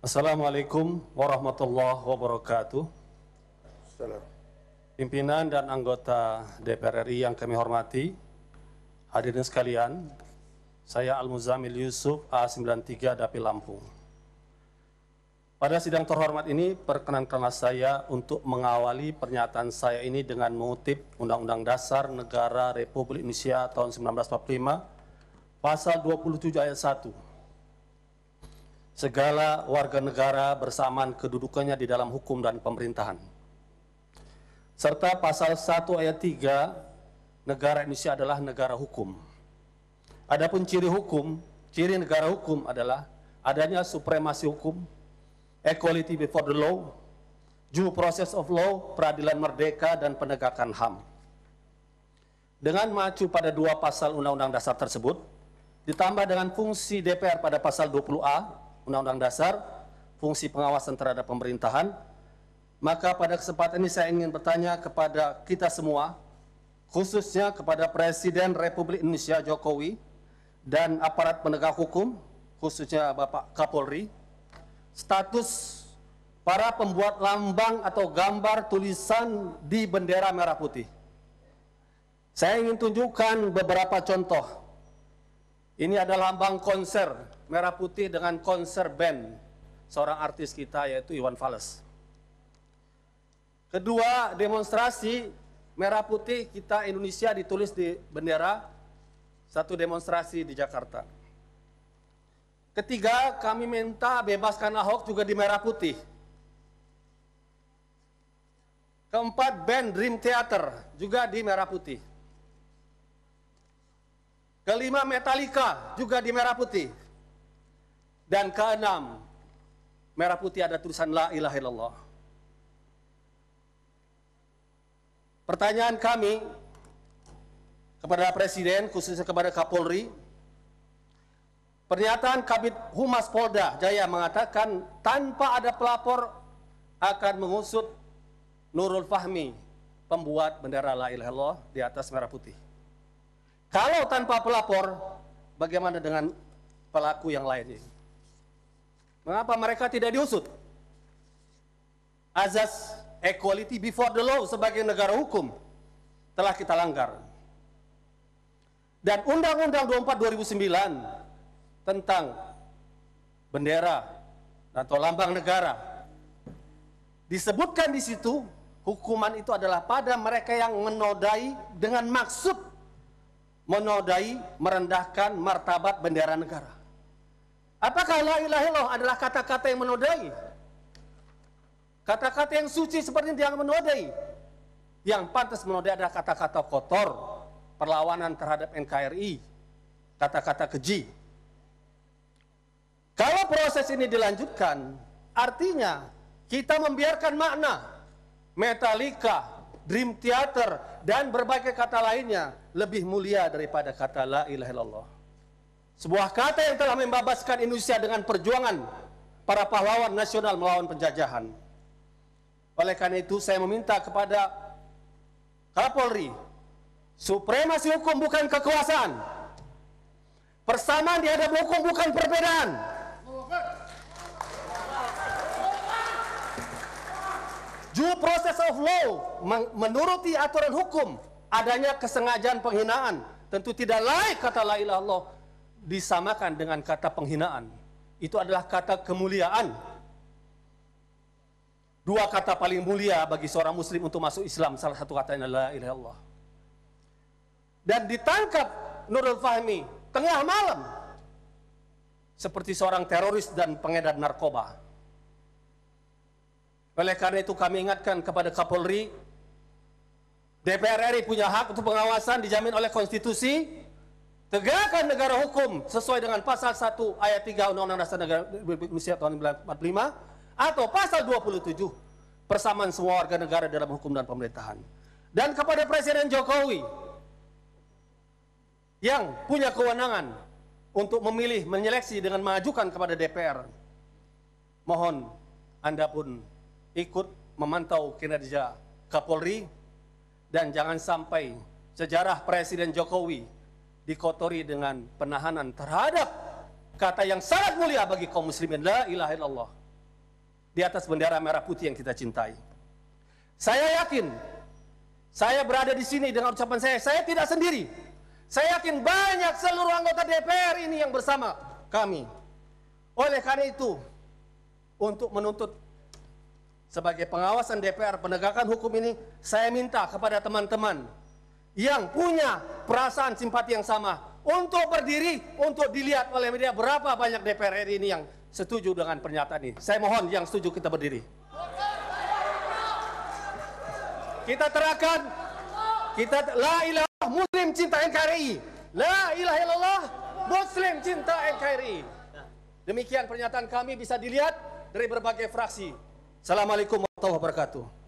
Assalamualaikum warahmatullahi wabarakatuh. Salam. Pimpinan dan anggota DPR RI yang kami hormati, hadirin sekalian, saya Al-Muzammil Yusuf A93 Dapil Lampung. Pada sidang terhormat ini, perkenankanlah saya untuk mengawali pernyataan saya ini dengan mengutip Undang-Undang Dasar Negara Republik Indonesia tahun 1945, Pasal 27 ayat 1. Segala warga negara bersamaan kedudukannya di dalam hukum dan pemerintahan. Serta pasal 1 ayat 3, negara Indonesia adalah negara hukum. Adapun ciri negara hukum adalah adanya supremasi hukum, equality before the law, due process of law, peradilan merdeka, dan penegakan HAM. Dengan mengacu pada dua pasal Undang-Undang Dasar tersebut, ditambah dengan fungsi DPR pada pasal 20A, Undang-Undang Dasar, fungsi pengawasan terhadap pemerintahan, maka pada kesempatan ini saya ingin bertanya kepada kita semua, khususnya kepada Presiden Republik Indonesia Jokowi dan aparat penegak hukum, khususnya Bapak Kapolri, status para pembuat lambang atau gambar tulisan di bendera merah putih. Saya ingin tunjukkan beberapa contoh. Ini adalah lambang konser merah putih dengan konser band seorang artis kita yaitu Iwan Fals. Kedua, demonstrasi merah putih kita Indonesia ditulis di bendera, satu demonstrasi di Jakarta. Ketiga, kami minta bebaskan Ahok juga di merah putih. Keempat, band Dream Theater juga di merah putih. Kelima, Metallica juga di merah putih. Dan keenam, merah putih ada tulisan La ilaha illallah. Pertanyaan kami kepada Presiden, khususnya kepada Kapolri, pernyataan Kabid Humas Polda Jaya mengatakan tanpa ada pelapor akan mengusut Nurul Fahmi, pembuat bendera La ilaha illallah di atas merah putih. Kalau tanpa pelapor, bagaimana dengan pelaku yang lainnya? Mengapa mereka tidak diusut? Azas equality before the law sebagai negara hukum telah kita langgar. Dan Undang-Undang 24 2009 tentang bendera atau lambang negara disebutkan di situ hukuman itu adalah pada mereka yang menodai dengan maksud menodai, merendahkan martabat bendera negara. Apakah la ilaha illallah adalah kata-kata yang menodai? Kata-kata yang suci seperti yang menodai. Yang pantas menodai adalah kata-kata kotor, perlawanan terhadap NKRI, kata-kata keji. Kalau proses ini dilanjutkan, artinya kita membiarkan makna Metallica, Dream Theater, dan berbagai kata lainnya lebih mulia daripada kata la ilaha illallah. Sebuah kata yang telah membebaskan Indonesia dengan perjuangan para pahlawan nasional melawan penjajahan. Oleh karena itu saya meminta kepada Kapolri, supremasi hukum bukan kekuasaan. Persamaan di hadapan hukum bukan perbedaan. Due process of law, menuruti aturan hukum, adanya kesengajaan penghinaan, tentu tidak layak kata la ilaha illallah disamakan dengan kata penghinaan. Itu adalah kata kemuliaan. Dua kata paling mulia bagi seorang muslim untuk masuk Islam, salah satu katanya la ilaha illallah. Dan ditangkap Nurul Fahmi tengah malam seperti seorang teroris dan pengedar narkoba. Oleh karena itu kami ingatkan kepada Kapolri, DPR RI punya hak untuk pengawasan dijamin oleh konstitusi. Tegakkan negara hukum sesuai dengan pasal 1 ayat 3 Undang-Undang Dasar Negara Republik Indonesia tahun 1945 atau pasal 27 persamaan semua warga negara dalam hukum dan pemerintahan. Dan kepada Presiden Jokowi yang punya kewenangan untuk memilih, menyeleksi dengan mengajukan kepada DPR, mohon Anda pun ikut memantau kinerja Kapolri dan jangan sampai sejarah Presiden Jokowi dikotori dengan penahanan terhadap kata yang sangat mulia bagi kaum muslimin, la ilaha illallah. di atas bendera merah putih yang kita cintai. Saya yakin, saya berada di sini dengan ucapan saya tidak sendiri. Saya yakin banyak seluruh anggota DPR ini yang bersama kami. Oleh karena itu, untuk menuntut sebagai pengawasan DPR penegakan hukum ini, saya minta kepada teman-teman yang punya perasaan simpati yang sama untuk berdiri, untuk dilihat oleh media berapa banyak DPR RI ini yang setuju dengan pernyataan ini. Saya mohon yang setuju kita berdiri. Kita terangkan, kita la ilaha muslim cinta NKRI. La ilaha illallah muslim cinta NKRI. Demikian pernyataan kami bisa dilihat dari berbagai fraksi. Assalamualaikum warahmatullahi wabarakatuh.